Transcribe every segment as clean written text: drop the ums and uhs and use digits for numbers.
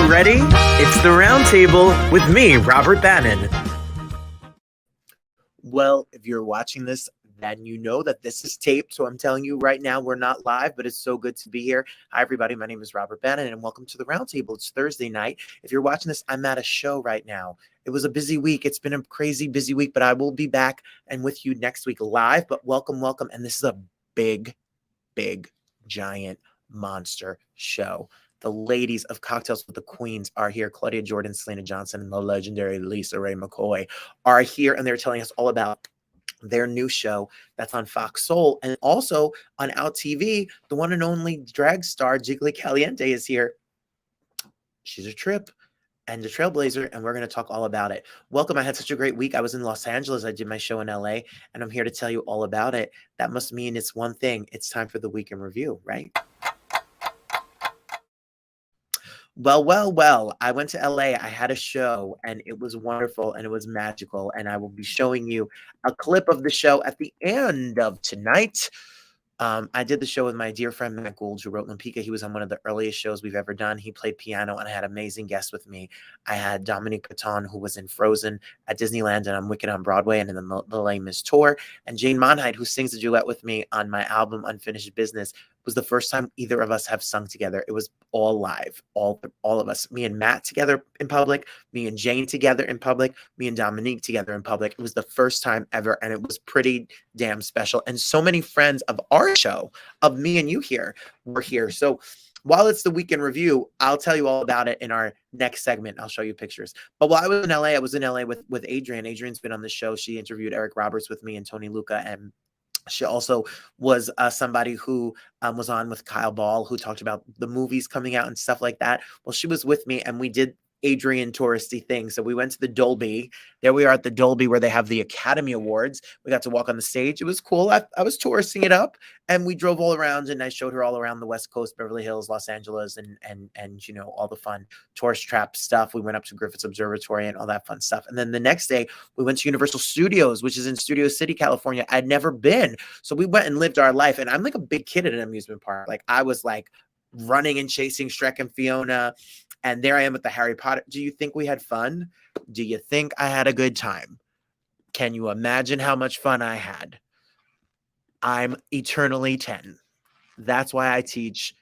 ready? It's the Roundtable with me, Robert Bannon. Well, if you're watching this, then you know that this is taped. So I'm telling you right now, we're not live, but it's so good to be here. Hi, everybody. My name is Robert Bannon, and welcome to the Roundtable. It's Thursday night. If you're watching this, I'm at a show right now. It was a busy week. It's been a crazy busy week, but I will be back and with you next week live. But welcome. And this is a big, giant monster show. The ladies of Cocktails with the Queens are here. Claudia Jordan, Syleena Johnson, and the legendary LisaRaye McCoy are here, and they're telling us all about their new show that's on Fox Soul and also on OutTV. The one and only drag star Jiggly Caliente is here. She's a trip and a trailblazer, and we're going to talk all about it. Welcome. I had such a great week. I was in Los Angeles. I did my show in LA, and I'm here to tell you all about it. That must mean it's one thing. It's time for the week in review, right? Well, I went to LA. I had a show, and it was wonderful, and it was magical, and I will be showing you a clip of the show at the end of tonight. I did the show with my dear friend Matt Gould, who wrote Lampika. He was on one of the earliest shows we've ever done. He played piano, and I had amazing guests with me. I had Dominique Paton, who was in Frozen at Disneyland, and I'm Wicked on Broadway and in the Les Mis tour. And Jane Monheit, who sings a duet with me on my album Unfinished Business, was the first time either of us have sung together. It was all live, all of us, me and Matt together in public, me and Jane together in public, me and Dominique together in public. It was the first time ever, and it was pretty damn special. And so many friends of our show, of me and you here, were here. So while it's the weekend review, I'll tell you all about it in our next segment. I'll show you pictures. But while I was in LA with Adrienne. Adrienne's been on the show. She interviewed Eric Roberts with me and Tony Luca, and she also was somebody who was on with Kyle Ball, who talked about the movies coming out and stuff like that. Well, she was with me, and we did Adrienne touristy things. So we went to the Dolby. There we are at the Dolby, where they have the Academy Awards. We got to walk on the stage. It was cool. I was touristing it up, and we drove all around, and I showed her all around the West Coast, Beverly Hills, Los Angeles, and you know, all the fun tourist trap stuff. We went up to Griffith Observatory and all that fun stuff. And then the next day we went to Universal Studios, which is in Studio City, California. I'd never been. So we went and lived our life. And I'm like a big kid at an amusement park. Like, I was like running and chasing Shrek and Fiona. And there I am with the Harry Potter. Do you think we had fun? Do you think I had a good time? Can you imagine how much fun I had? I'm eternally 10. That's why I teach.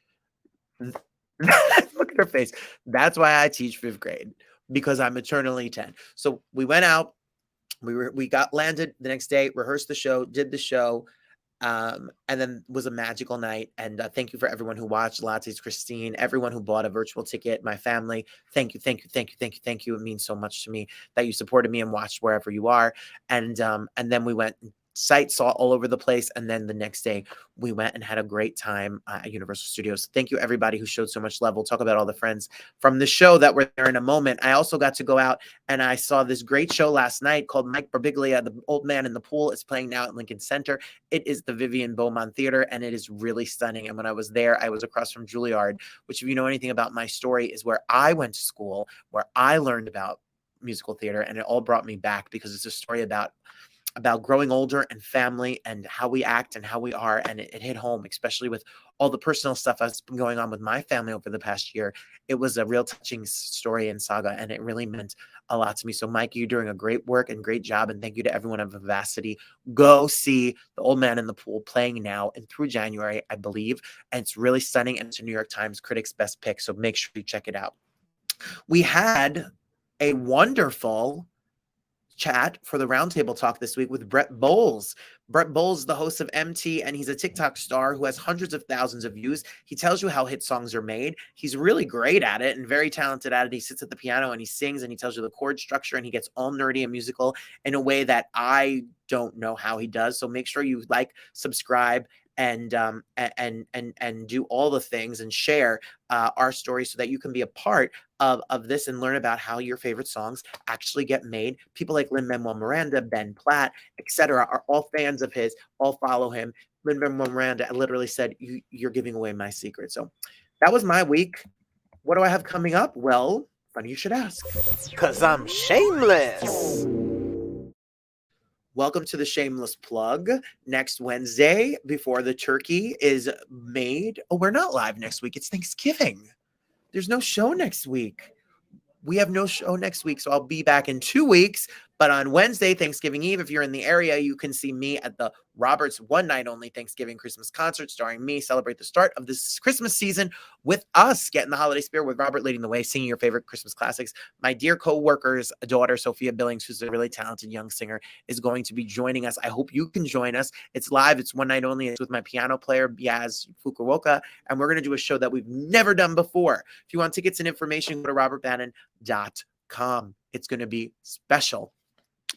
Look at her face. That's why I teach 5th grade, because I'm eternally 10. So we went out. We got landed the next day, rehearsed the show, did the show. And then was a magical night. And thank you for everyone who watched. Lattes, Christine, everyone who bought a virtual ticket, my family. Thank you. It means so much to me that you supported me and watched wherever you are. And then we went sight saw all over the place. And then the next day we went and had a great time at Universal Studios. Thank you, everybody who showed so much love. We'll talk about all the friends from the show that were there in a moment. I also got to go out and I saw this great show last night called Mike Birbiglia, The Old Man in the Pool. It's playing now at Lincoln Center. It is the Vivian Beaumont Theater, and it is really stunning. And when I was there, I was across from Juilliard, which, if you know anything about my story, is where I went to school, where I learned about musical theater, and it all brought me back, because it's a story about growing older and family and how we act and how we are. And it hit home, especially with all the personal stuff that's been going on with my family over the past year. It was a real touching story and saga, and it really meant a lot to me. So, Mike, you're doing a great work and great job. And thank you to everyone at Vivacity. Go see The Old Man in the Pool, playing now and through January, I believe. And it's really stunning. And it's a New York Times Critics' Best Pick. So make sure you check it out. We had a wonderful chat for the Roundtable talk this week with Brett Bowles. Brett Bowles, the host of MT, and he's a TikTok star who has hundreds of thousands of views. He tells you how hit songs are made. He's really great at it and very talented at it. He sits at the piano and he sings and he tells you the chord structure, and he gets all nerdy and musical in a way that I don't know how he does. So make sure you like, subscribe, and do all the things, and share our story, so that you can be a part of this and learn about how your favorite songs actually get made. People like Lin-Manuel Miranda, Ben Platt, etc., are all fans of his, all follow him. Lin-Manuel Miranda literally said, you're giving away my secret. So that was my week. What do I have coming up? Well, funny you should ask, because I'm shameless. Welcome to the Shameless Plug. Next Wednesday, before the turkey is made. Oh, we're not live next week. It's Thanksgiving. There's no show next week. we have no show next week, so I'll be back in 2 weeks. But on Wednesday, Thanksgiving Eve, if you're in the area, you can see me at the Roberts one night only Thanksgiving Christmas concert starring me. Celebrate the start of this Christmas season with us. Get in the holiday spirit with Robert leading the way, singing your favorite Christmas classics. My dear co-worker's daughter, Sophia Billings, who's a really talented young singer, is going to be joining us. I hope you can join us. It's live. It's one night only. It's with my piano player, Biaz Fukuoka, and we're going to do a show that we've never done before. If you want tickets and information, go to robertbannon.com. It's going to be special.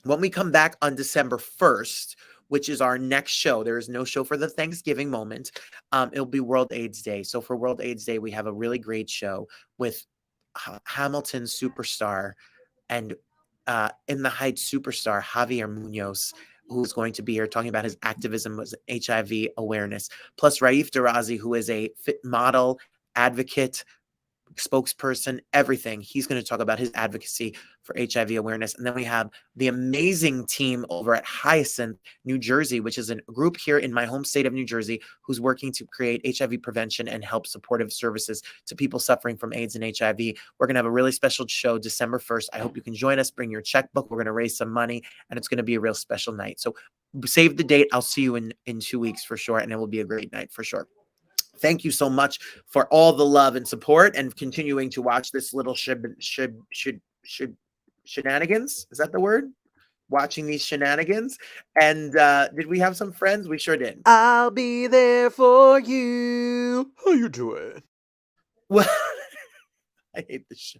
When we come back on December 1st, which is our next show, there is no show for the Thanksgiving moment. It'll be World AIDS Day. So for World AIDS Day, we have a really great show with Hamilton superstar and In the Heights superstar Javier Munoz, who's going to be here talking about his activism with HIV awareness. Plus Raif Darazi, who is a fit model, advocate, spokesperson, everything. He's going to talk about his advocacy for HIV awareness. And then we have the amazing team over at Hyacinth, New Jersey, which is a group here in my home state of New Jersey, who's working to create HIV prevention and help supportive services to people suffering from AIDS and HIV. We're going to have a really special show December 1st. I hope you can join us. Bring your checkbook. We're going to raise some money, and it's going to be a real special night. So save the date. I'll see you in 2 weeks for sure, and it will be a great night for sure. Thank you so much for all the love and support and continuing to watch this little shenanigans. Is that the word? Watching these shenanigans. And did we have some friends? We sure did. I'll be there for you. How you doing? Well, I hate the show.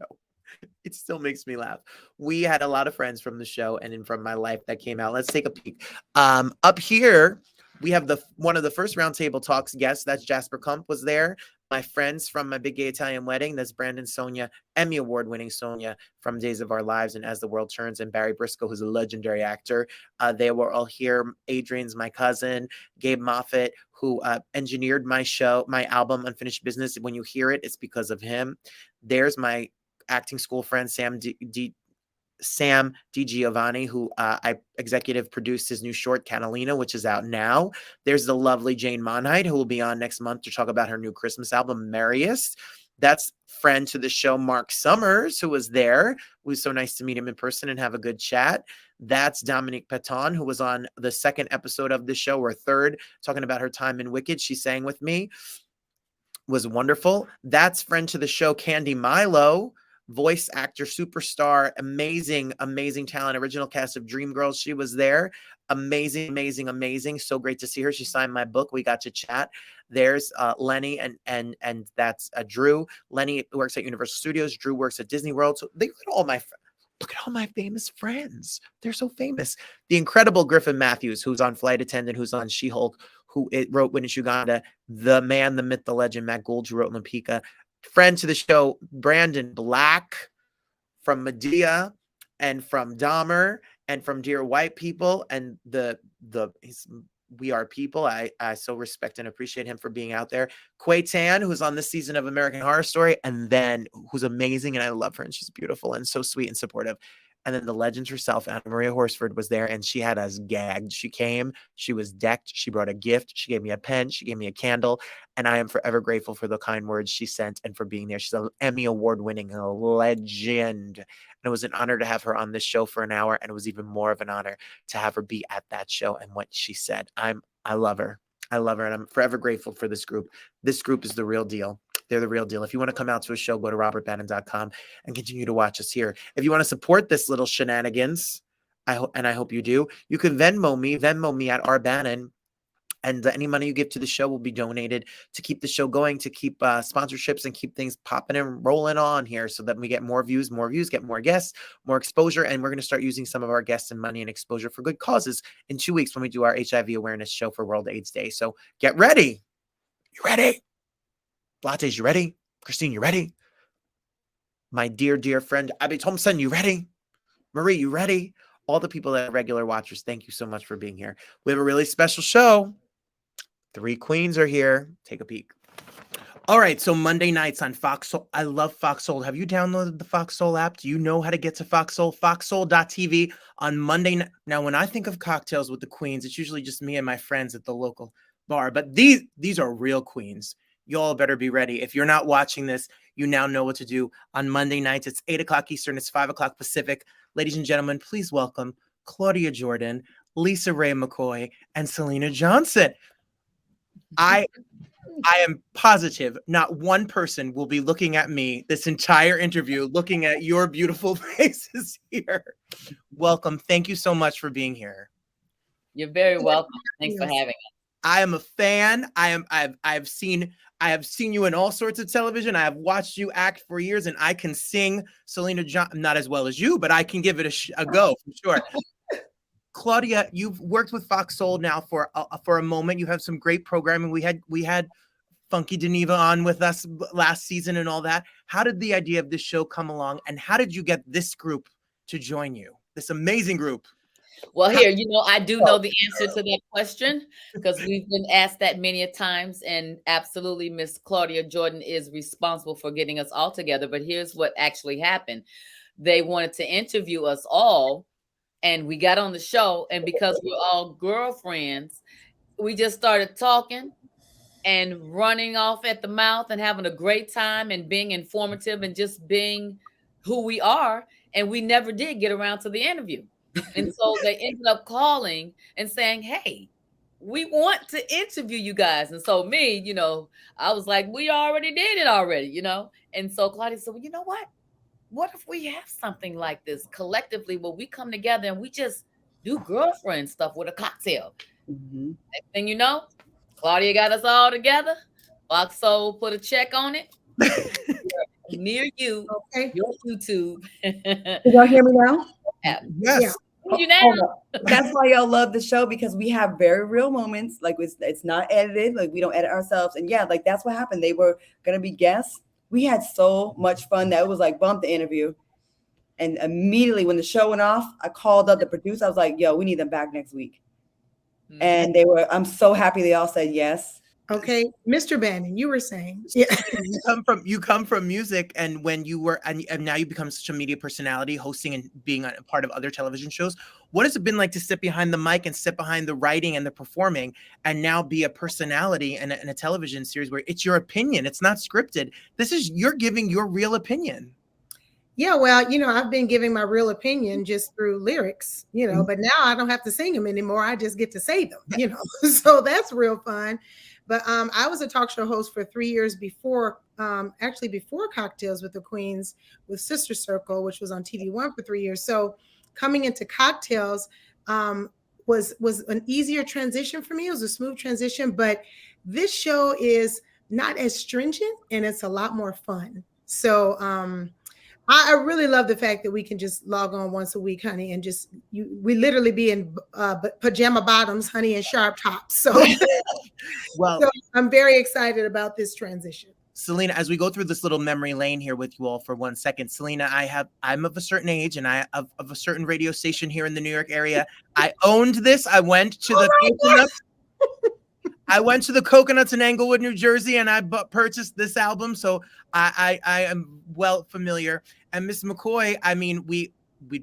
It still makes me laugh. We had a lot of friends from the show and from my life that came out. Let's take a peek. Up here, we have one of the first Roundtable Talks guests. That's Jasper Kump was there. My friends from my Big Gay Italian Wedding. That's Brandon Sonia, Emmy Award-winning Sonia from Days of Our Lives and As the World Turns, and Barry Briscoe, who's a legendary actor. They were all here. Adrian's my cousin. Gabe Moffat, who engineered my show, my album, Unfinished Business. When you hear it, it's because of him. There's my acting school friend, Sam DiGiovanni, who I executive produced his new short, Catalina, which is out now. There's the lovely Jane Monheit, who will be on next month to talk about her new Christmas album, Merriest. That's friend to the show, Mark Summers, who was there. It was so nice to meet him in person and have a good chat. That's Dominique Paton, who was on the second episode of the show, or third, talking about her time in Wicked. She sang with me. Was wonderful. That's friend to the show, Candy Milo, voice actor, superstar, amazing, amazing talent, original cast of Dreamgirls. She was there. Amazing, amazing, amazing. So great to see her. She signed my book. We got to chat. There's Lenny and that's Drew. Lenny works at Universal Studios. Drew works at Disney World. So look at all my famous friends. They're so famous. The incredible Griffin Matthews, who's on Flight Attendant, who's on She-Hulk, who wrote Witness Uganda. The man, the myth, the legend, Matt Gould, who wrote Lampika. Friend to the show, Brandon Black from Medea and from Dahmer and from Dear White People and We Are People. I so respect and appreciate him for being out there. Quay Tan, who's on this season of American Horror Story, and then who's amazing, and I love her, and she's beautiful and so sweet and supportive. And then the legend herself, Anna Maria Horsford, was there, and she had us gagged. She came, she was decked, she brought a gift, she gave me a pen, she gave me a candle, and I am forever grateful for the kind words she sent and for being there. She's an Emmy Award-winning legend, and it was an honor to have her on this show for an hour, and it was even more of an honor to have her be at that show and what she said. I love her. I love her, and I'm forever grateful for this group. This group is the real deal. They're the real deal. If you want to come out to a show, go to robertbannon.com and continue to watch us here. If you want to support this little shenanigans, I hope you do, you can Venmo me at rbannon. And any money you give to the show will be donated to keep the show going, to keep sponsorships and keep things popping and rolling on here so that we get more views, get more guests, more exposure. And we're going to start using some of our guests and money and exposure for good causes in 2 weeks when we do our HIV awareness show for World AIDS Day. So get ready. You ready? Lattes, you ready? Christine, you ready? My dear, dear friend, Abby Thompson, you ready? Marie, you ready? All the people that are regular watchers, thank you so much for being here. We have a really special show. 3 queens are here. Take a peek. All right, so Monday nights on Foxhole. I love Foxhole. Have you downloaded the Foxhole app? Do you know how to get to Foxhole? Foxhole.tv on Monday night. Now, when I think of cocktails with the queens, it's usually just me and my friends at the local bar. But these are real queens. You all better be ready. If you're not watching this, You now know what to do on Monday nights. It's 8 o'clock Eastern. It's 5 o'clock Pacific. Ladies and gentlemen, please welcome Claudia Jordan, LisaRaye McCoy, and Syleena Johnson. I am positive not one person will be looking at me this entire interview, looking at your beautiful faces here. Welcome. Thank you so much for being here. You're very welcome. Thanks for having us. I am a fan. I've seen you in all sorts of television. I have watched you act for years, and I can sing Syleena Johnson, not as well as you, but I can give it a go for sure. Claudia, you've worked with Fox Soul now for a moment. You have some great programming. We had Funky Geneva on with us last season and all that. How did the idea of this show come along, and how did you get this group to join you? This amazing group. Well, here, I do know the answer to that question because we've been asked that many a times, and absolutely Miss Claudia Jordan is responsible for getting us all together. But here's what actually happened. They wanted to interview us all, and we got on the show, and because we're all girlfriends, we just started talking and running off at the mouth and having a great time and being informative and just being who we are. And we never did get around to the interview. And so they ended up calling and saying, hey, we want to interview you guys. And so me, I was like, we already did it already, And so Claudia said, well, you know what? What if we have something like this collectively where we come together and we just do girlfriend stuff with a cocktail? Mm-hmm. Next thing you know, Claudia got us all together. Fox Soul put a check on it. Near you, okay. Your YouTube. Can y'all hear me now? Yes. Yeah. You now? That's why y'all love the show, because we have very real moments. Like it's not edited. Like we don't edit ourselves. And yeah, like that's what happened. They were gonna be guests. We had so much fun that it was like bump the interview. And immediately when the show went off, I called up the producer. I was like, yo, we need them back next week. Mm-hmm. And I'm so happy they all said yes. Okay, Mr. Bannon, you were saying, yeah. you come from music, and when you were, and now you become such a media personality, hosting and being a part of other television shows. What has it been like to sit behind the mic and sit behind the writing and the performing, and now be a personality in a television series where it's your opinion, it's not scripted. You're giving your real opinion. Yeah, well, I've been giving my real opinion just through lyrics, mm-hmm. But now I don't have to sing them anymore. I just get to say them, So that's real fun. But I was a talk show host for 3 years before Cocktails with the Queens with Sister Circle, which was on TV1 for 3 years. So coming into Cocktails was an easier transition for me. It was a smooth transition, but this show is not as stringent and it's a lot more fun. So I really love the fact that we can just log on once a week, honey, and we literally be in pajama bottoms, honey, and sharp tops. So, so I'm very excited about this transition. Syleena, as we go through this little memory lane here with you all for 1 second, Syleena, I'm of a certain age and I of a certain radio station here in the New York area. I owned this. I went to I went to the Coconuts in Englewood, New Jersey, and I purchased this album. So I am well familiar. And Miss McCoy, I mean, we'd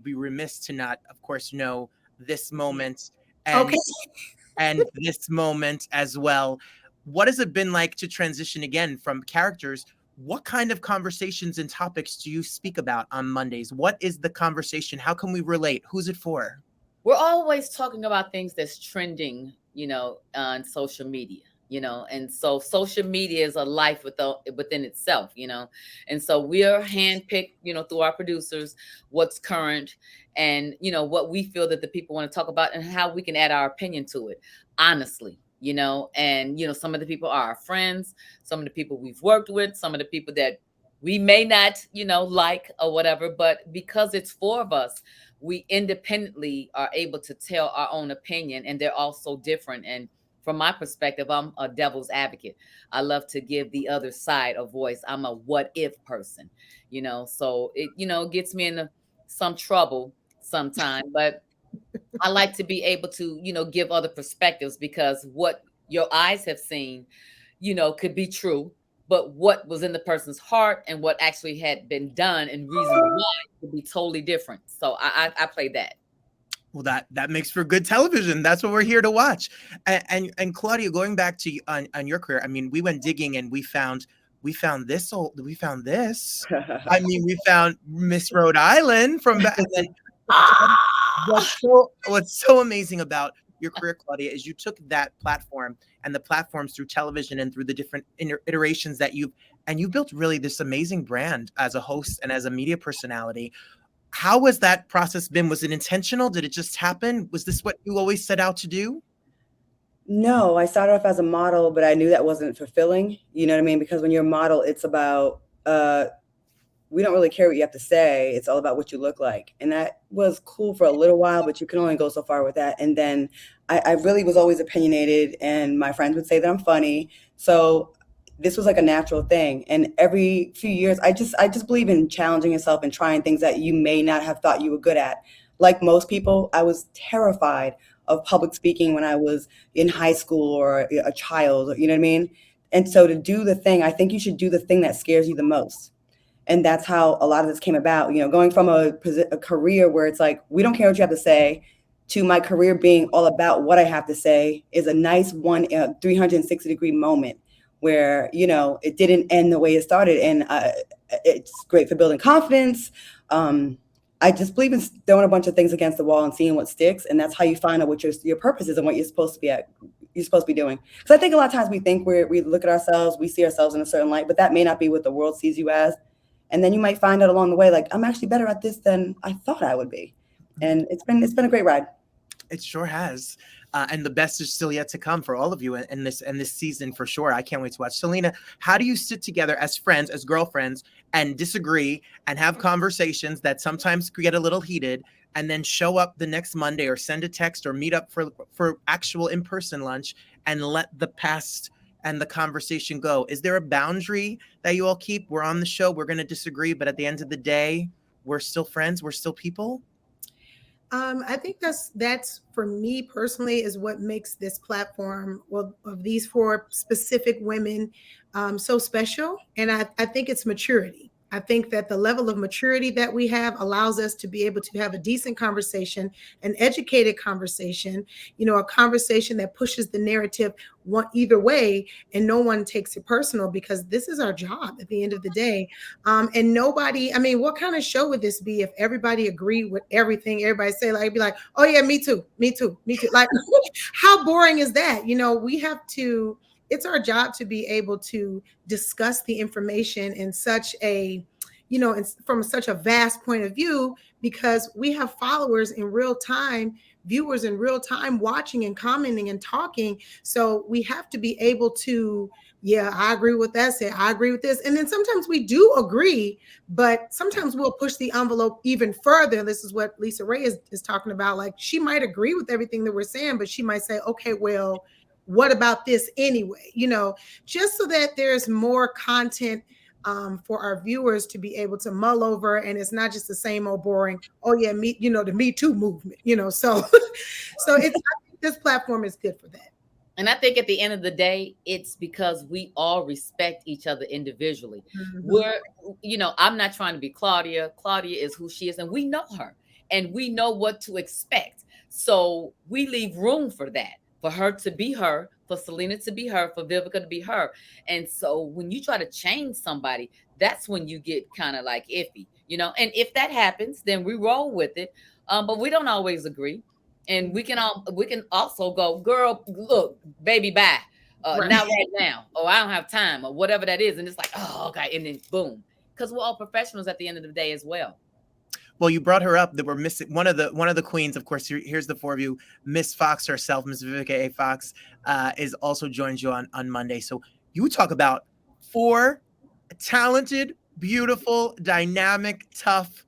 be remiss to not, of course, know this moment and this moment as well. What has it been like to transition again from characters? What kind of conversations and topics do you speak about on Mondays? What is the conversation? How can we relate? Who's it for? We're always talking about things that's trending, on social media, and so social media is a life within itself, and so we're handpicked, through our producers, what's current and, what we feel that the people want to talk about and how we can add our opinion to it, honestly, and, some of the people are our friends, some of the people we've worked with, some of the people that we may not, like or whatever, but because it's 4 of us, we independently are able to tell our own opinion, and they're all so different. And from my perspective, I'm a devil's advocate. I love to give the other side a voice. I'm a what if person, so it, gets me into some trouble sometimes, but I like to be able to, give other perspectives, because what your eyes have seen, could be true, but what was in the person's heart and what actually had been done and reason why could be totally different. So I play that. Well, that makes for good television. That's what we're here to watch. And Claudia, going back to on your career, I mean, we went digging and we found we found this. I mean, we found Miss Rhode Island from back then. What's so amazing about your career, Claudia, is you took that platform and the platforms through television and through the different iterations that you built really this amazing brand as a host and as a media personality. How was that process been? Was it intentional? Did it just happen? Was this what you always set out to do? No, I started off as a model, but I knew that wasn't fulfilling. You know what I mean? Because when you're a model, it's about, we don't really care what you have to say. It's all about what you look like. And that was cool for a little while, but you can only go so far with that. And then I really was always opinionated, and my friends would say that I'm funny. So this was like a natural thing. And every few years, I just believe in challenging yourself and trying things that you may not have thought you were good at. Like most people, I was terrified of public speaking when I was in high school or a child, you know what I mean? And so to do the thing, I think you should do the thing that scares you the most. And that's how a lot of this came about, you know, going from a career where it's like, we don't care what you have to say, to my career being all about what I have to say is a nice 360-degree moment where, you know, it didn't end the way it started. And it's great for building confidence. I just believe in throwing a bunch of things against the wall and seeing what sticks. And that's how you find out what your purpose is and what you're supposed to be doing. Because I think a lot of times we think we look at ourselves, we see ourselves in a certain light, but that may not be what the world sees you as. And then you might find out along the way, like, I'm actually better at this than I thought I would be. And it's been a great ride. It sure has. And the best is still yet to come for all of you in this season for sure. I can't wait to watch. Syleena, how do you sit together as friends, as girlfriends, and disagree and have conversations that sometimes get a little heated, and then show up the next Monday or send a text or meet up for actual in-person lunch and let the past and the conversation go? Is there a boundary that you all keep? We're on the show, we're going to disagree, but at the end of the day, we're still friends, we're still people? I think that's for me personally is what makes this platform, well, of these 4 specific women, so special. And I think it's maturity. I think that the level of maturity that we have allows us to be able to have a decent conversation, an educated conversation, you know, a conversation that pushes the narrative either way, and no one takes it personal, because this is our job at the end of the day. And nobody, I mean, what kind of show would this be if everybody agreed with everything everybody say? Like, be like, oh yeah, me too. Like, how boring is that? You know, it's our job to be able to discuss the information in such a, you know, from such a vast point of view, because we have followers in real time, viewers in real time, watching and commenting and talking. So we have to be able to, yeah, I agree with that. Say, I agree with this. And then sometimes we do agree, but sometimes we'll push the envelope even further. This is what LisaRaye is talking about. Like, she might agree with everything that we're saying, but she might say, okay, well, what about this anyway? You know, just so that there's more content for our viewers to be able to mull over, and it's not just the same old boring, oh yeah, the Me Too movement, you know. So I think this platform is good for that. And I think at the end of the day, it's because we all respect each other individually. Mm-hmm. I'm not trying to be Claudia. Claudia is who she is, and we know her, and we know what to expect. So we leave room for that. For her to be her, for Syleena to be her, for Vivica to be her. And so when you try to change somebody, that's when you get kind of like iffy, you know. And if that happens, then we roll with it. But we don't always agree. And we can also go, girl, look, baby, bye. Right. Not right now. Oh, I don't have time, or whatever that is. And it's like, oh, okay. And then boom. Because we're all professionals at the end of the day as well. Well, you brought her up. That we're missing one of the queens. Of course, here's the 4 of you. Miss Fox herself, Miss Vivica A. Fox, is also joins you on Monday. So you talk about 4 talented, beautiful, dynamic, tough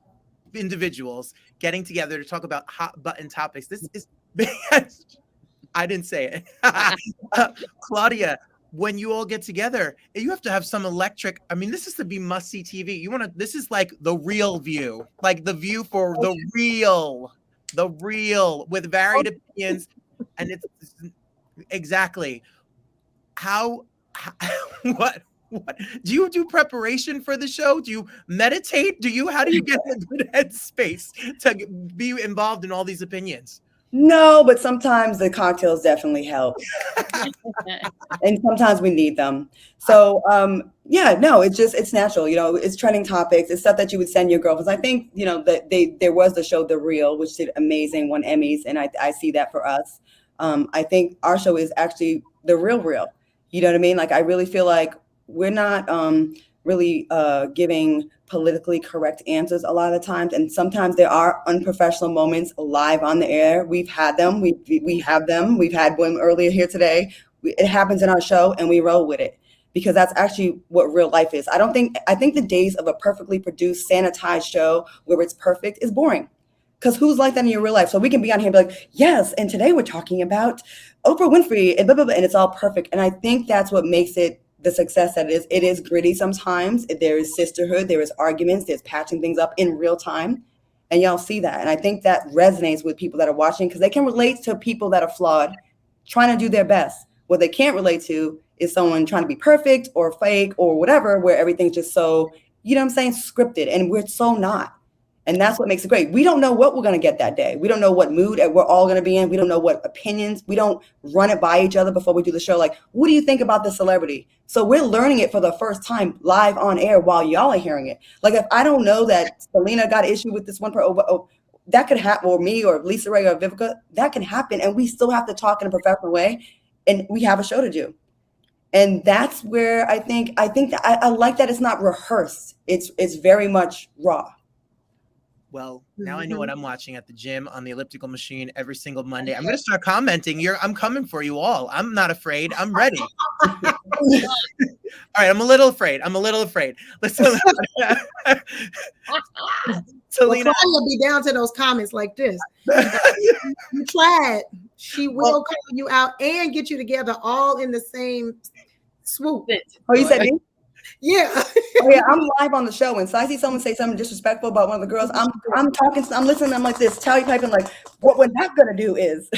individuals getting together to talk about hot button topics. This is I didn't say it. Claudia, when you all get together, you have to have some electric. I mean, this is to be must-see TV. This is like the real view, like the view for the real with varied opinions. And it's exactly what do you do preparation for the show? Do you meditate? How do you get in a good headspace to be involved in all these opinions? No, but sometimes the cocktails definitely help. And sometimes we need them. So yeah, no, it's natural. You know, it's trending topics. It's stuff that you would send your girlfriends. I think, you know, that there was the show The Real, which did amazing, won Emmys, and I see that for us. I think our show is actually the real. You know what I mean? Like, I really feel like we're not really giving politically correct answers a lot of the times, and sometimes there are unprofessional moments live on the air. We've had them. We have them. We've had one earlier here today. It happens in our show, and we roll with it because that's actually what real life is. I think the days of a perfectly produced, sanitized show where it's perfect is boring. Because who's like that in your real life? So we can be on here and be like, yes, and today we're talking about Oprah Winfrey and blah, blah, blah, and it's all perfect. And I think that's what makes it the success that it is. It is gritty sometimes. There is sisterhood, there is arguments, there's patching things up in real time. And y'all see that. And I think that resonates with people that are watching because they can relate to people that are flawed, trying to do their best. What they can't relate to is someone trying to be perfect or fake or whatever, where everything's just so, you know what I'm saying, scripted. And we're so not. And that's what makes it great. We don't know what we're going to get that day. We don't know what mood we're all going to be in. We don't know what opinions. We don't run it by each other before we do the show. Like, what do you think about this celebrity? So we're learning it for the first time live on air while y'all are hearing it. Like, if I don't know that Syleena got an issue with this one person, that could happen, or me or LisaRaye or Vivica, that can happen. And we still have to talk in a professional way. And we have a show to do. And that's where I think that I like that it's not rehearsed. It's very much raw. Well, now I know what I'm watching at the gym on the elliptical machine every single Monday. I'm going to start commenting. I'm coming for you all. I'm not afraid. I'm ready. All right. I'm a little afraid. Listen, Syleena, well, Claudia be down to those comments like this. You tried. She will call you out and get you together all in the same swoop. Oh, you said me? Yeah. Oh, yeah, I'm live on the show, and so I see someone say something disrespectful about one of the girls. I'm talking, I'm listening, I'm like this, tally typing, like, what we're not gonna do is.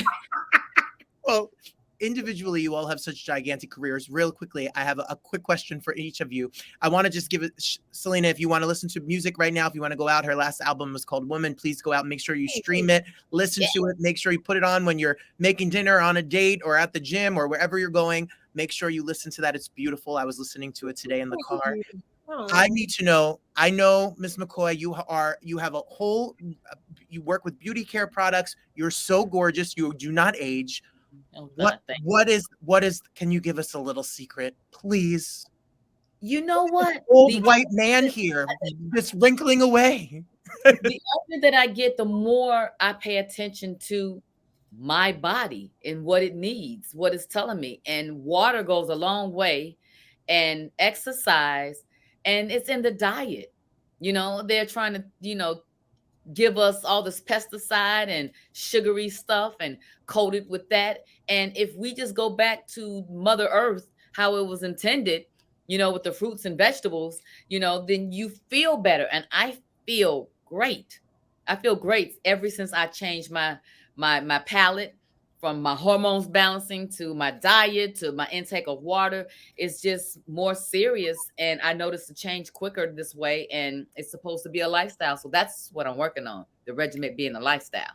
Well, individually, you all have such gigantic careers. Real quickly, I have a quick question for each of you. I want to just give it, Syleena, if you want to listen to music right now, if you want to go out, her last album was called Woman. Please go out, make sure you stream it, listen to it, make sure you put it on when you're making dinner, on a date, or at the gym, or wherever you're going. Make sure you listen to that. It's beautiful. I was listening to it today in the car. I need to know, I know, Ms. McCoy, you have a whole, you work with beauty care products. You're so gorgeous. You do not age. Oh, God, what is, can you give us a little secret, please? You know what? Old white man here, just wrinkling away. The older that I get, the more I pay attention to my body and what it needs, what it's telling me. And water goes a long way, and exercise, and it's in the diet. You know, they're trying to, you know, give us all this pesticide and sugary stuff and coat it with that. And if we just go back to Mother Earth, how it was intended, you know, with the fruits and vegetables, you know, then you feel better. And I feel great. I feel great ever since I changed my palate, from my hormones balancing to my diet to my intake of water. It's just more serious, and I noticed the change quicker this way, and it's supposed to be a lifestyle. So that's what I'm working on, the regimen being a lifestyle.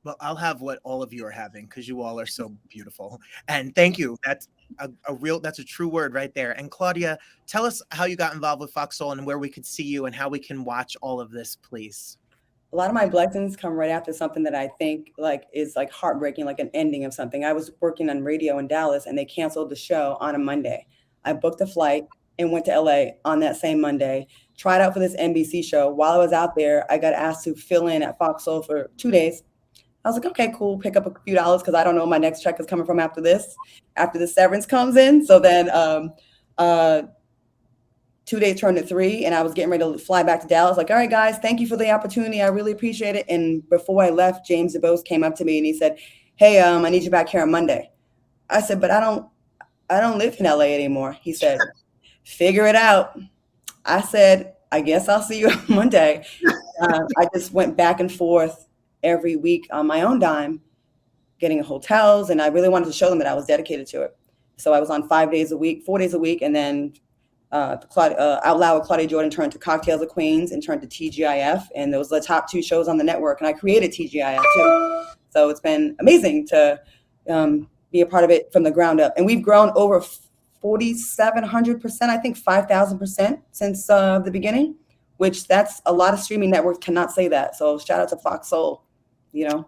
Well, I'll have what all of you are having, because you all are so beautiful. And thank you. That's that's a true word right there. And Claudia, tell us how you got involved with Fox Soul and where we could see you and how we can watch all of this, please. A lot of my blessings come right after something that I think like is like heartbreaking, like an ending of something. I was working on radio in Dallas, and they canceled the show on a Monday. I booked a flight and went to LA on that same Monday, tried out for this NBC show. While I was out there, I got asked to fill in at Fox Soul for 2 days. I was like, okay, cool, pick up a few dollars because I don't know where my next check is coming from after this, after the severance comes in. So then 2 days turned to 3, and I was getting ready to fly back to Dallas. Like, all right, guys, thank you for the opportunity. I really appreciate it. And before I left, James DeBose came up to me and he said, hey, I need you back here on Monday. I said, but I don't live in LA anymore. He said, figure it out. I said, I guess I'll see you on Monday. I just went back and forth every week on my own dime, getting hotels. And I really wanted to show them that I was dedicated to it. So I was on 4 days a week. And then Out Loud with Claudia Jordan turned to Cocktails of Queens and turned to TGIF. And those were the top 2 shows on the network. And I created TGIF too. So it's been amazing to be a part of it from the ground up. And we've grown over 4,700%, I think 5,000% since the beginning, which that's a lot of streaming networks cannot say that. So shout out to Fox Soul, you know.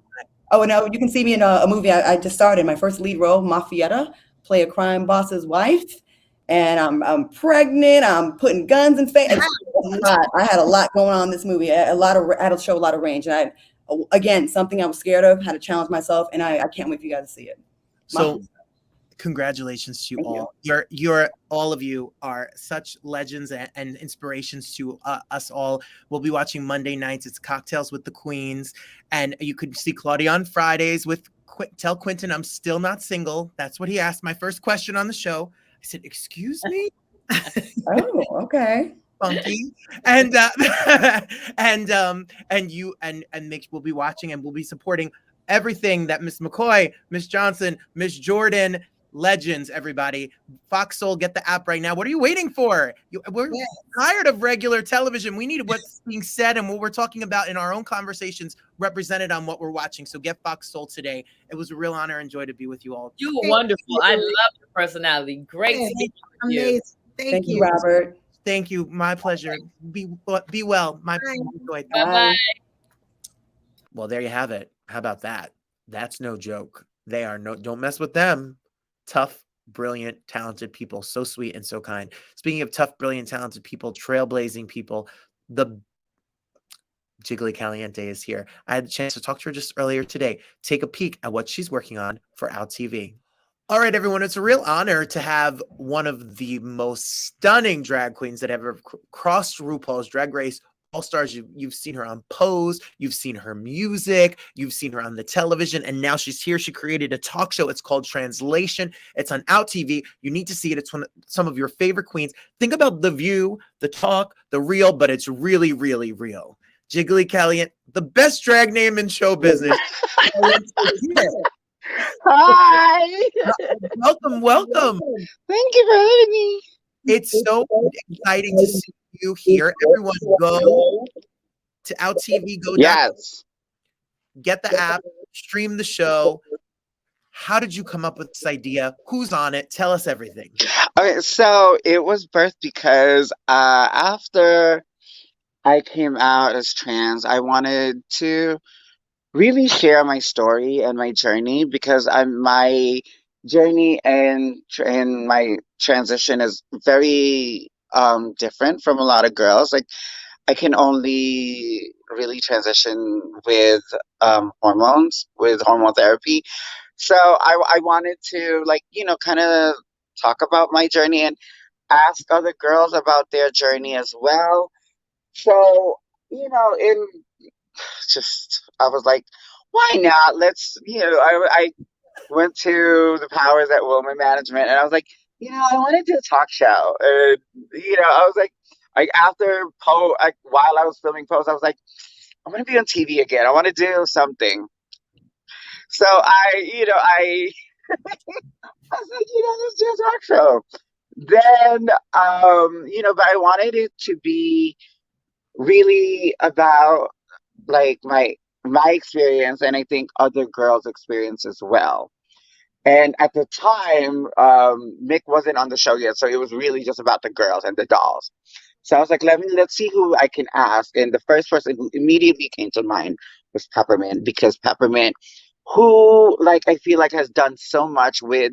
Oh, and you can see me in a movie I just started. My first lead role, Mafietta, play a crime boss's wife. And I'm pregnant. I'm putting guns in face. I had a lot going on in this movie. I had to show a lot of range. And again, something I was scared of, had to challenge myself, and I can't wait for you guys to see it. So congratulations to you all. You're all of you are such legends and inspirations to us all. We'll be watching Monday nights. It's Cocktails with the Queens, and you could see Claudia on Fridays with Tell Quentin I'm still not single. That's what he asked my first question on the show. I said, excuse me? Oh, okay. Funky. And you and Mitch will be watching, and we'll be supporting everything that Miss McCoy, Miss Johnson, Miss Jordan, legends, everybody. Fox Soul, get the app right now. What are you waiting for? We're tired of regular television. We need what's being said and what we're talking about in our own conversations represented on what we're watching. So get Fox Soul today. It was a real honor and joy to be with you all. You were wonderful. I love your personality. Great speaking with you. Amazing. Thank you, Robert. Thank you. My pleasure. Be well. My joy. Bye-bye. Well, there you have it. How about that? That's no joke. They are don't mess with them. Tough, brilliant, talented people. So sweet and so kind. Speaking of tough, brilliant, talented people, trailblazing people, the Jiggly Caliente is here. I had the chance to talk to her just earlier today. Take a peek at what she's working on for OutTV. All right, everyone. It's a real honor to have one of the most stunning drag queens that ever crossed RuPaul's Drag Race All-Stars. You've seen her on Pose, you've seen her music, you've seen her on the television, and now she's here. She created a talk show. It's called Translation. It's on OutTV. You need to see it. It's some of your favorite queens. Think about The View, The Talk, The Real, but it's really, really real. Jiggly Caliente, the best drag name in show business. Hi. Welcome. Thank you for having me. It's so exciting to see you here. Everyone go to OutTV. Yes. Get the app, stream the show. How did you come up with this idea? Who's on it? Tell us everything. Okay, so it was birthed because after I came out as trans, I wanted to really share my story and my journey because my journey and my transition is very different from a lot of girls. Like I can only really transition with hormones, with hormone therapy. So I wanted to kind of talk about my journey and ask other girls about their journey as well. So, I was like, why not? I went to the Powers at Woman Management and I was like, I want to do a talk show. And, I was like after while I was filming Pose, I was like, I want to be on TV again. I want to do something. So I was like, let's do a talk show. Then, but I wanted it to be really about like my experience, and I think other girls' experience as well. And at the time, Mick wasn't on the show yet, so it was really just about the girls and the dolls. So I was like, let's see who I can ask. And the first person who immediately came to mind was Peppermint, because Peppermint, who I feel like has done so much with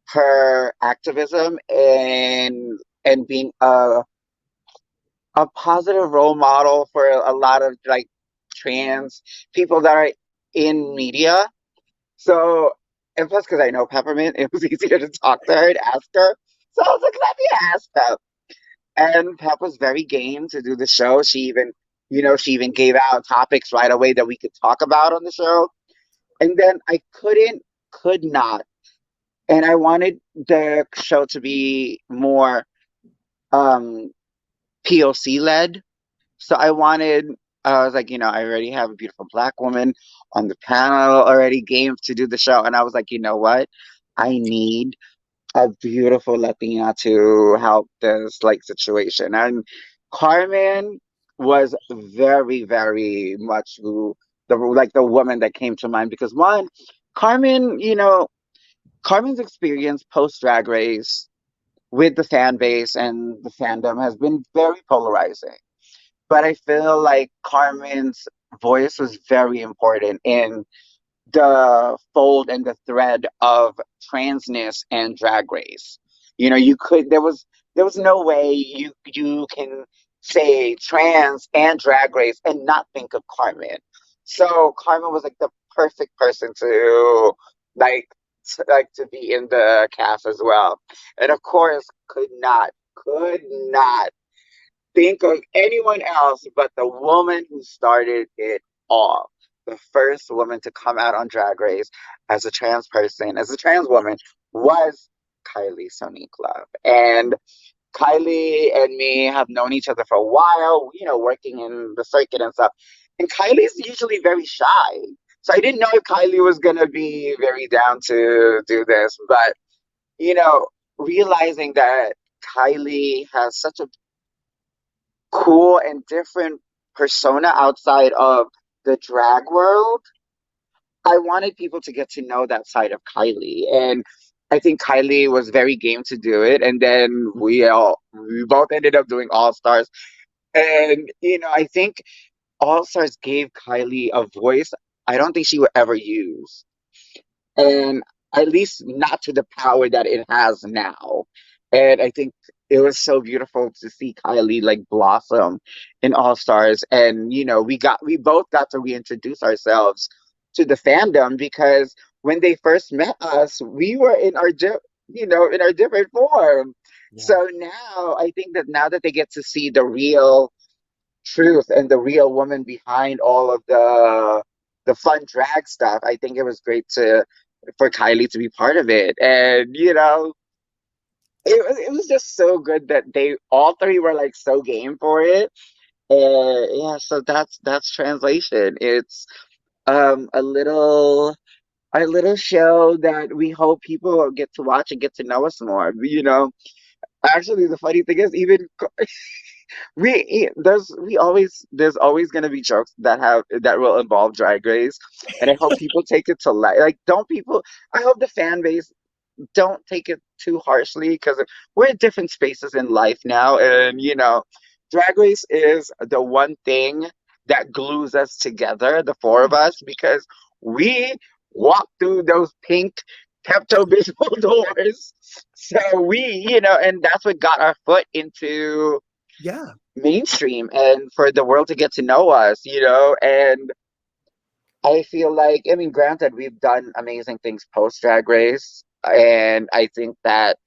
her activism and being a positive role model for a lot of trans people that are in media. So, and plus because I know Peppermint, it was easier to talk to her and ask her. So I was like, let me ask Pep. And Pep was very game to do the show. She even gave out topics right away that we could talk about on the show. And then I could not. And I wanted the show to be more POC led. So I was like, I already have a beautiful Black woman on the panel already game to do the show. And I was like, you know what? I need a beautiful Latina to help this situation. And Carmen was very, very much who the woman that came to mind, because one, Carmen, Carmen's experience post Drag Race with the fan base and the fandom has been very polarizing. But I feel like Carmen's voice was very important in the fold and the thread of transness and Drag Race. You could there was no way you can say trans and Drag Race and not think of Carmen. So Carmen was like the perfect person to like to be in the cast as well. And of course could not think of anyone else but the woman who started it all. The first woman to come out on Drag Race as a trans person, as a trans woman, was Kylie Sonique Love. And Kylie and me have known each other for a while, working in the circuit and stuff. And Kylie's usually very shy. So I didn't know if Kylie was going to be very down to do this. But, you know, realizing that Kylie has such a cool and different persona outside of the drag world, I wanted people to get to know that side of Kylie. And I think Kylie was very game to do it. And then we both ended up doing All Stars. And, I think All Stars gave Kylie a voice I don't think she would ever use. And at least not to the power that it has now. And I think it was so beautiful to see Kylie like blossom in All Stars. And we both got to reintroduce ourselves to the fandom, because when they first met us, we were in our in our different form. Yeah. So now I think that now that they get to see the real truth and the real woman behind all of the fun drag stuff, I think it was great for Kylie to be part of it. And it was just so good that they all three were like so game for it. And yeah, so that's translation. It's a little show that we hope people get to watch and get to know us more. Actually, the funny thing is, even there's always gonna be jokes that will involve Drag Race, and I hope people take it to like don't people. I hope the fan base don't take it too harshly, because we're in different spaces in life now, and Drag Race is the one thing that glues us together, the four of us, because we walk through those pink Pepto Bismol doors. So and that's what got our foot into Yeah. mainstream and for the world to get to know us, and I feel like, I mean, granted, we've done amazing things post Drag Race, and I think that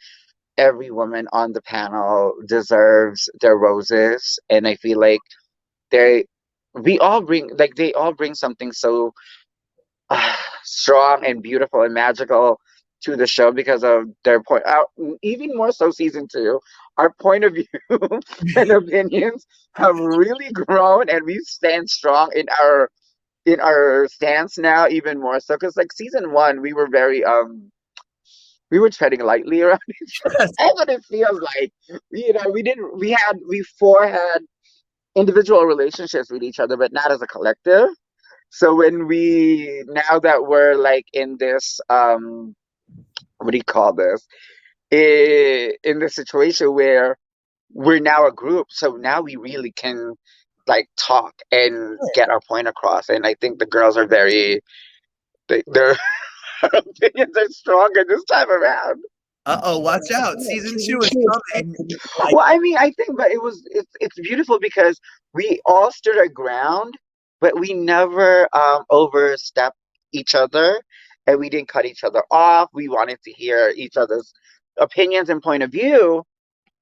every woman on the panel deserves their roses, and I feel like they they all bring something so strong and beautiful and magical to the show because of their point out. Even more so season 2, our point of view and opinions have really grown, and we stand strong in our stance now, even more so, because like season 1 we were very we were treading lightly around each other. That's what it feels like. We four had individual relationships with each other, but not as a collective. So now that we're like in this, what do you call this? In this situation where we're now a group, so now we really can like talk and get our point across. And I think the girls are their opinions are stronger this time around. Watch out. Season 2 is coming. Well, I mean, I think, but it's beautiful because we all stood our ground, but we never overstepped each other, and we didn't cut each other off. We wanted to hear each other's opinions and point of view,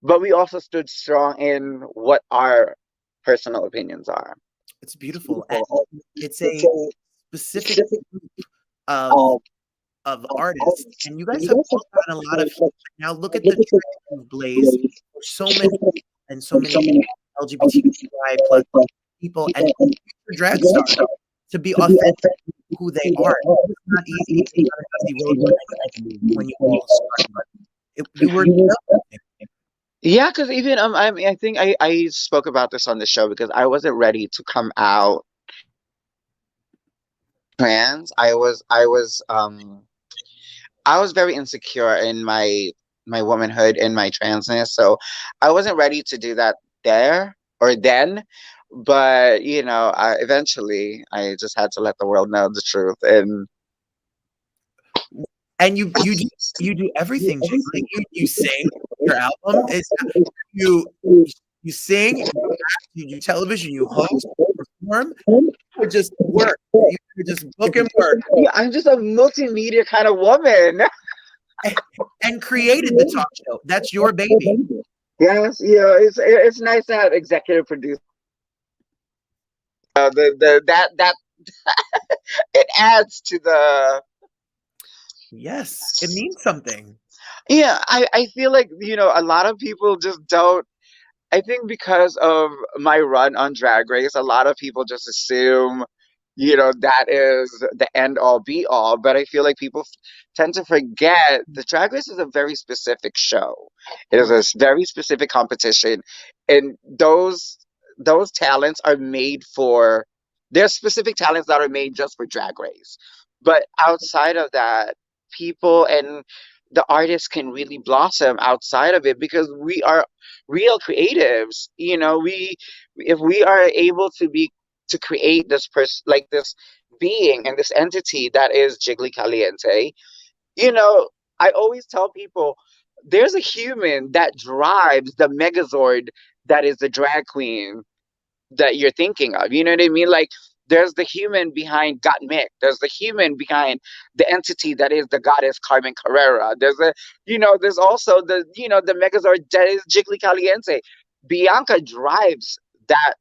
but we also stood strong in what our personal opinions are. It's beautiful. And it's a specific group of artists, and you guys have both gotten a lot of heat. Now look at the trend you've blazed. There's so many LGBTQI plus people and drag stars to be authentic to who they are. It's not easy. It's not an easy road when you all start. You were Yeah, because even I mean, I think I spoke about this on the show because I wasn't ready to come out trans, I was very insecure in my womanhood and my transness, so I wasn't ready to do that there or then. But eventually, I just had to let the world know the truth. And you do everything, Jiggly. You sing. Your album is you you sing, you act, you do television, you host, you perform. You could just work. You could just book and work. Yeah, I'm just a multimedia kind of woman. And created the talk show. That's your baby. Yes, it's nice to have executive producer. That it adds to the. Yes, it means something. Yeah, I feel like a lot of people just don't. I think because of my run on Drag Race, a lot of people just assume, that is the end all be all. But I feel like people tend to forget that Drag Race is a very specific show. It is a very specific competition, and those talents are made for. There's specific talents that are made just for Drag Race, but outside of that, people and the artists can really blossom outside of it because we are real creatives. We if we are able to create this person, like this being and this entity that is Jiggly Caliente. you know I always tell people there's a human that drives the megazord that is the drag queen that you're thinking of. You know what I mean? Like, there's the human behind Got Mick. There's the human behind the entity that is the goddess Carmen Carrera. There's also the Megazord that is Jiggly Caliente. Bianca drives that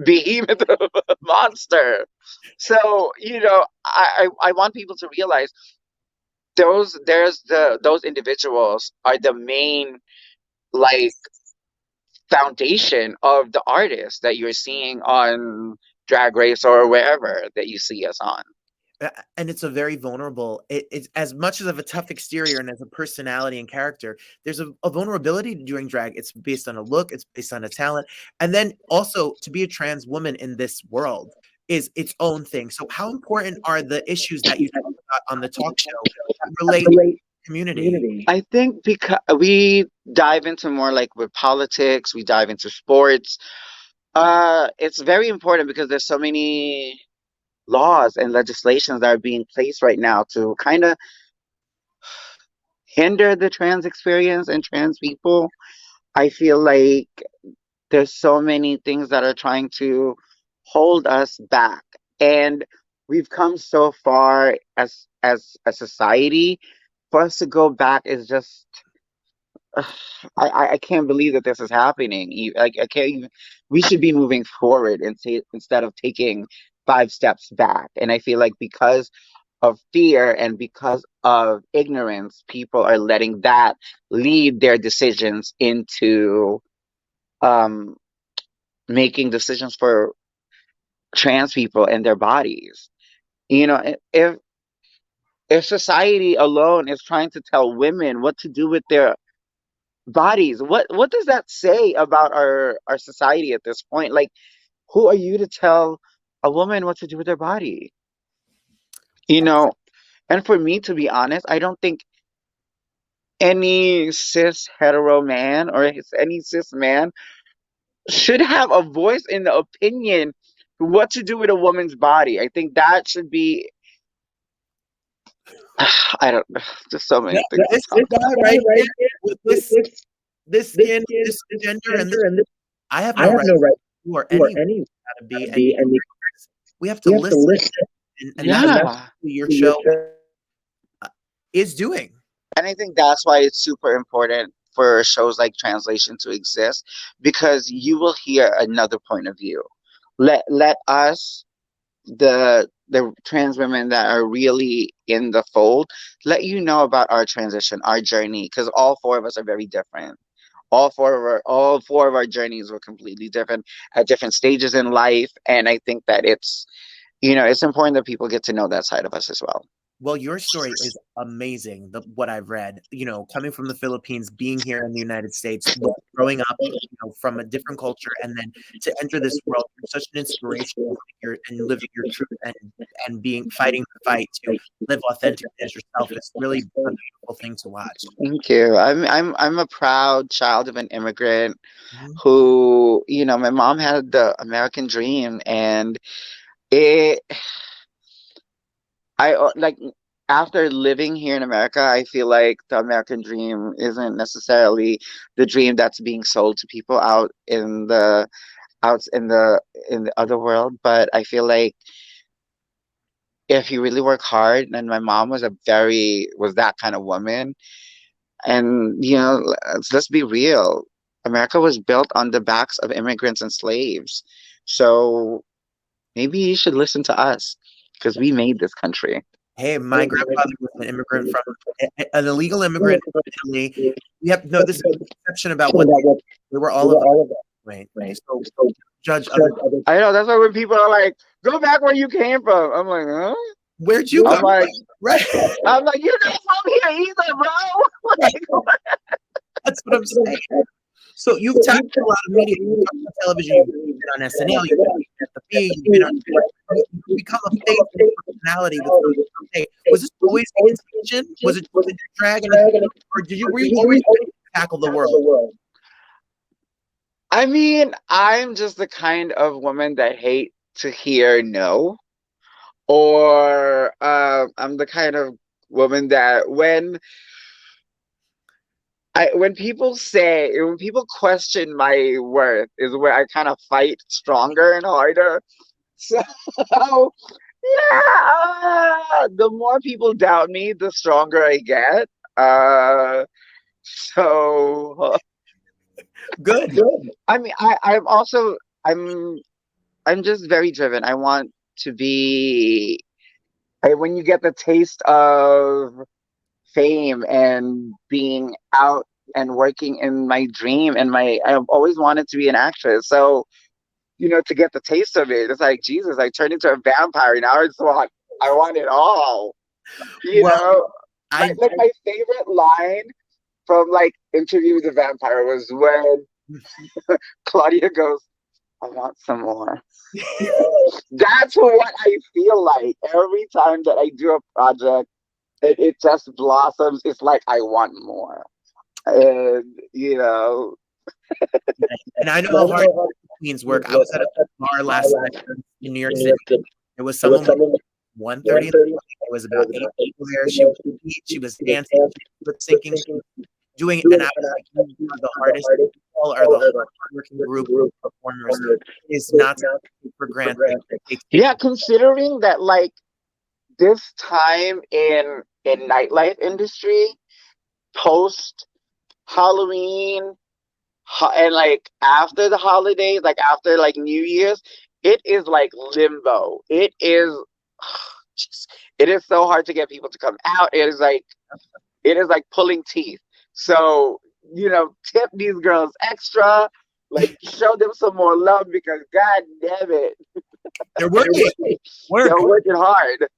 behemoth of a monster. So, I want people to realize those individuals are the main, like, foundation of the artist that you're seeing on Drag Race or wherever that you see us on. And it's a very vulnerable. It's as much as of a tough exterior and as a personality and character. There's a vulnerability to doing drag. It's based on a look. It's based on a talent, and then also to be a trans woman in this world is its own thing. So, how important are the issues that you talk about on the talk show that relate to the community? I think because we dive into more, like, with politics, we dive into sports. It's very important because there's so many laws and legislations that are being placed right now to kind of hinder the trans experience and trans people. I feel like there's so many things that are trying to hold us back, and we've come so far as a society. For us to go back is just, I can't believe that this is happening. I can't even. We should be moving forward and instead of taking 5 steps back. And I feel like because of fear and because of ignorance, people are letting that lead their decisions into um, making decisions for trans people and their bodies. If society alone is trying to tell women what to do with their bodies, what does that say about our society at this point? Like, who are you to tell a woman what to do with their body? And for me, to be honest, I don't think any cis hetero man or any cis man should have a voice in the opinion what to do with a woman's body. I think that should be. I don't know. Just so many things. This guy right here with this skin, this gender, and this, I have no right or any to be. And we have to listen, and that's what your show is doing. And I think that's why it's super important for shows like Translation to exist, because you will hear another point of view. Let us, the trans women that are really in the fold, let you know about our transition, our journey, because all 4 of us are very different. All four of our journeys were completely different at different stages in life, and I think that it's important that people get to know that side of us as well. Well, your story is amazing. What I've read, coming from the Philippines, being here in the United States, growing up, from a different culture, and then to enter this world, you're such an inspirational figure and living your truth and fighting the fight to live authentically as yourself. It's really a beautiful thing to watch. Thank you. I'm a proud child of an immigrant Mhm. who, my mom had the American dream, and it I like after living here in America, I feel like the American dream isn't necessarily the dream that's being sold to people out in the other world. But I feel like if you really work hard, and my mom was that kind of woman, and let's be real, America was built on the backs of immigrants and slaves. So maybe you should listen to us because we made this country. Hey, my grandfather was an immigrant an illegal immigrant from Italy. This is a perception about what they were all of them. Right. So judge other. I know, that's why when people are like, go back where you came from, I'm like, huh? Where'd you come from? Right. I'm like, you're not from here either, bro. That's what I'm saying. So you've talked to a lot of media, you've talked on television, you've been on SNL, you've been on FB, you've been on you've become a big personality with hey, was this always the intention? Was it drag, or were you always ready to tackle the world? I mean, I'm just the kind of woman that hate to hear no. Or I'm the kind of woman that when people question my worth is where I kind of fight stronger and harder. So yeah, the more people doubt me, the stronger I get. So Good. I mean, I'm just very driven. I want to be. When you get the taste of fame and being out and working in my dream, and I've always wanted to be an actress. So, to get the taste of it, it's like, Jesus, I turned into a vampire. Now I want it all. Like my favorite line from Interview with the Vampire was when Claudia goes, I want some more. That's what I feel like every time that I do a project. It just blossoms. It's like I want more, and And I know how hard Queens work. I was at a bar last night in New York City. It was someone with 1:30. It was about 8 people there. She was dancing, lip syncing, doing, and I was like, you are the hardest people, are the hardworking group of performers. Is not to take for granted. Yeah, considering that this time in nightlife industry, post Halloween and after the holidays, after New Year's, it is limbo. It is so hard to get people to come out. It is like pulling teeth. So tip these girls extra, show them some more love, because God damn it, they're working. They're working hard.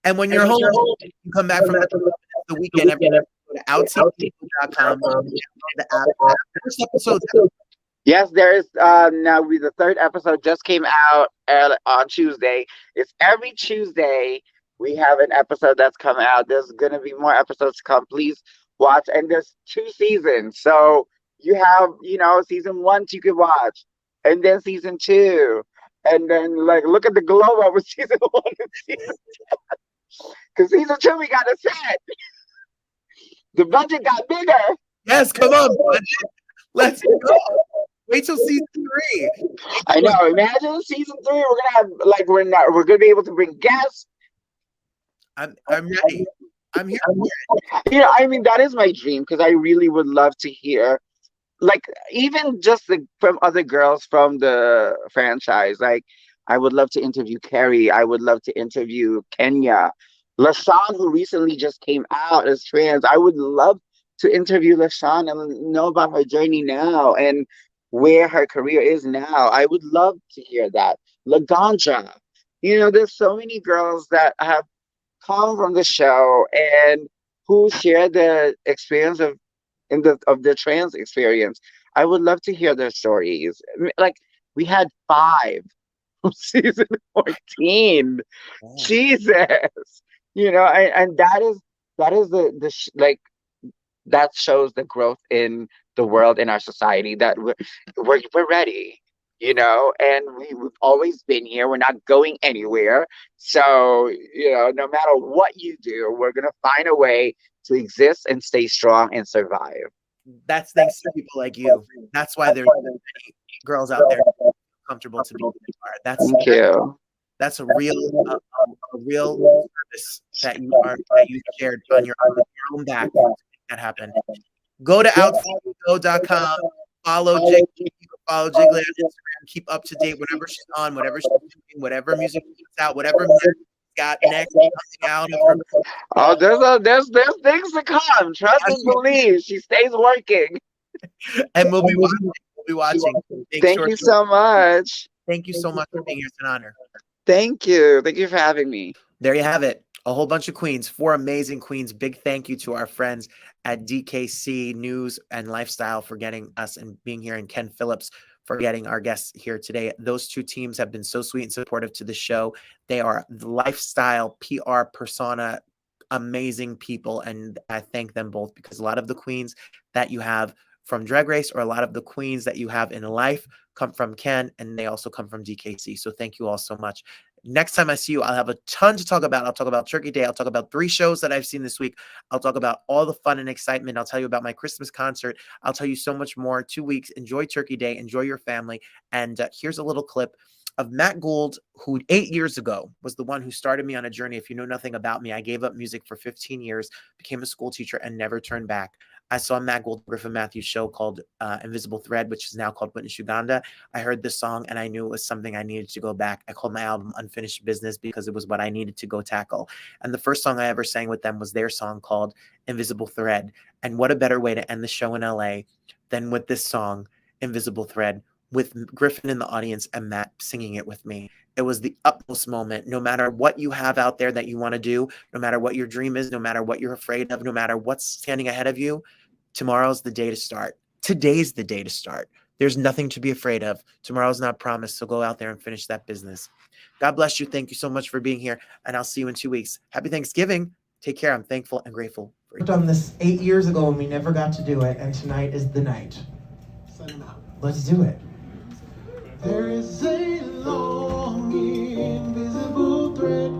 And when you're home, you come back from the weekend, every go to OutTV.com, the app. First episode. Yes, there is. Now the third episode just came out on Tuesday. It's every Tuesday we have an episode that's come out. There's gonna be more episodes to come. Please watch. And there's 2 seasons, so you have season 1 you can watch, and then season 2, and then look at the glow up with season 1 and season 2. Because season 2 we got a set. The budget got bigger. Yes, come on, budget. Let's go. Wait till season 3. I know. Imagine season 3. We're gonna have we're gonna be able to bring guests. I'm ready. I'm here. I mean, that is my dream, because I really would love to hear, even just from other girls from the franchise. I would love to interview Carrie. I would love to interview Kenya. LaShawn, who recently just came out as trans. I would love to interview LaShawn and know about her journey now and where her career is now. I would love to hear that. LaGanja. There's so many girls that have come from the show and who share the experience of the trans experience. I would love to hear their stories. Like, we had 5 from season 14. Yeah. Jesus, and that is like that shows the growth in the world, in our society, that we're ready, and we've always been here. We're not going anywhere. So, no matter what you do, we're gonna find a way to exist and stay strong and survive. That's thanks to people like you. That's why there's many girls out there comfortable to be who they are. Thank you. That's a real service that you shared on your own back to make that happen. Go to outtv.com, follow Jiggly, follow Jiggly on Instagram, keep up to date whenever she's on, whatever she's doing, whatever music she's out, whatever music she's got next coming out of her. Oh, there's things to come. Trust and believe. She stays working. And we'll be watching. Thank you so much. Thank you so much for being here. It's an honor. Thank you. Thank you for having me. There you have it. A whole bunch of queens, 4 amazing queens. Big thank you to our friends at DKC News and Lifestyle for getting us and being here, and Ken Phillips for getting our guests here today. Those 2 teams have been so sweet and supportive to the show. They are the lifestyle PR persona, amazing people, and I thank them both, because a lot of the queens that you have from Drag Race, or a lot of the queens that you have in life, come from Ken, and they also come from DKC. So thank you all so much. Next time I see you, I'll have a ton to talk about. I'll talk about Turkey Day. I'll talk about 3 shows that I've seen this week. I'll talk about all the fun and excitement. I'll tell you about my Christmas concert. I'll tell you so much more. 2 weeks. Enjoy Turkey Day. Enjoy your family. And here's a little clip of Matt Gould, who 8 years ago was the one who started me on a journey. If you know nothing about me, I gave up music for 15 years, became a school teacher, and never turned back. I saw Matt Gould, Griffin Matthews' show called Invisible Thread, which is now called Witness Uganda. I heard this song and I knew it was something I needed to go back. I called my album Unfinished Business because it was what I needed to go tackle. And the first song I ever sang with them was their song called Invisible Thread. And what a better way to end the show in LA than with this song, Invisible Thread, with Griffin in the audience and Matt singing it with me. It was the utmost moment. No matter what you have out there that you want to do, no matter what your dream is, no matter what you're afraid of, no matter what's standing ahead of you, tomorrow's the day to start. Today's the day to start. There's nothing to be afraid of. Tomorrow's not promised, so go out there and finish that business. God bless you. Thank you so much for being here, and I'll see you in 2 weeks. Happy Thanksgiving. Take care. I'm thankful and grateful for you. I've done this 8 years ago and we never got to do it, and tonight is the night. Let's do it. There is a long invisible thread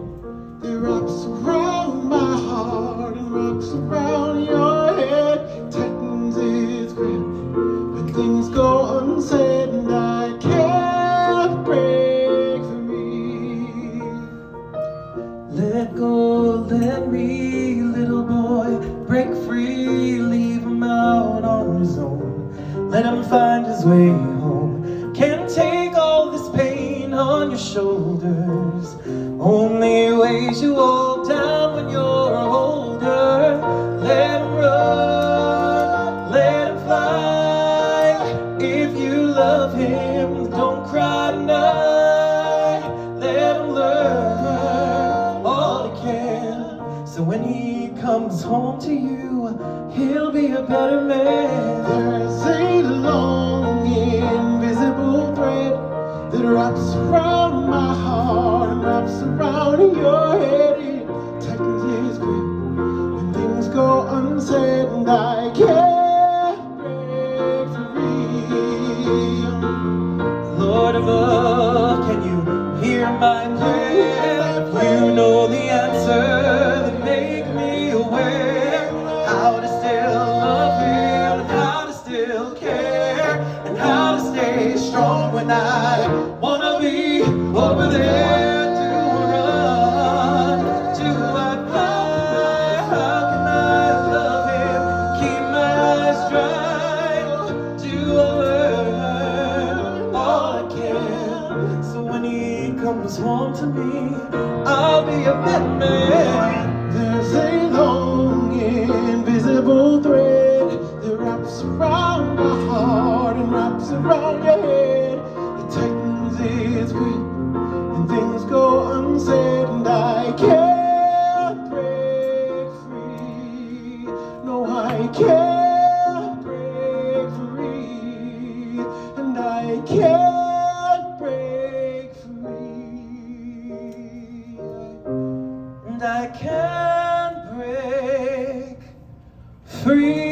that wraps around my heart and wraps around your head, tightens its grip when things go unsaid, and I can't break free. Let go, let me, little boy, break free, leave him out on his own, let him find his way home. Can't take all this pain on your shoulders, only weighs you all down when you're older. Let him run, let him fly. If you love him, don't cry tonight. Let him learn all he can, so when he comes home to you, he'll be a better man. There's a long invisible thread that wraps around my heart and wraps around your head. It tightens its grip when things go unsaid, and I can't break free. Lord of love, can you hear my prayer? You know the answer, that make me aware how to still love him, and how to still care, and how to stay strong when I wanna be over there. Do I run? Do I fly? How can I love him? Keep my eyes dry. Do I learn all I can, so when he comes home to me, I'll be a better man. There's a long invisible thread that wraps around my heart and wraps around your head. It tightens its grip and things go unsaid, and I can't break free. No, I can't break free. free.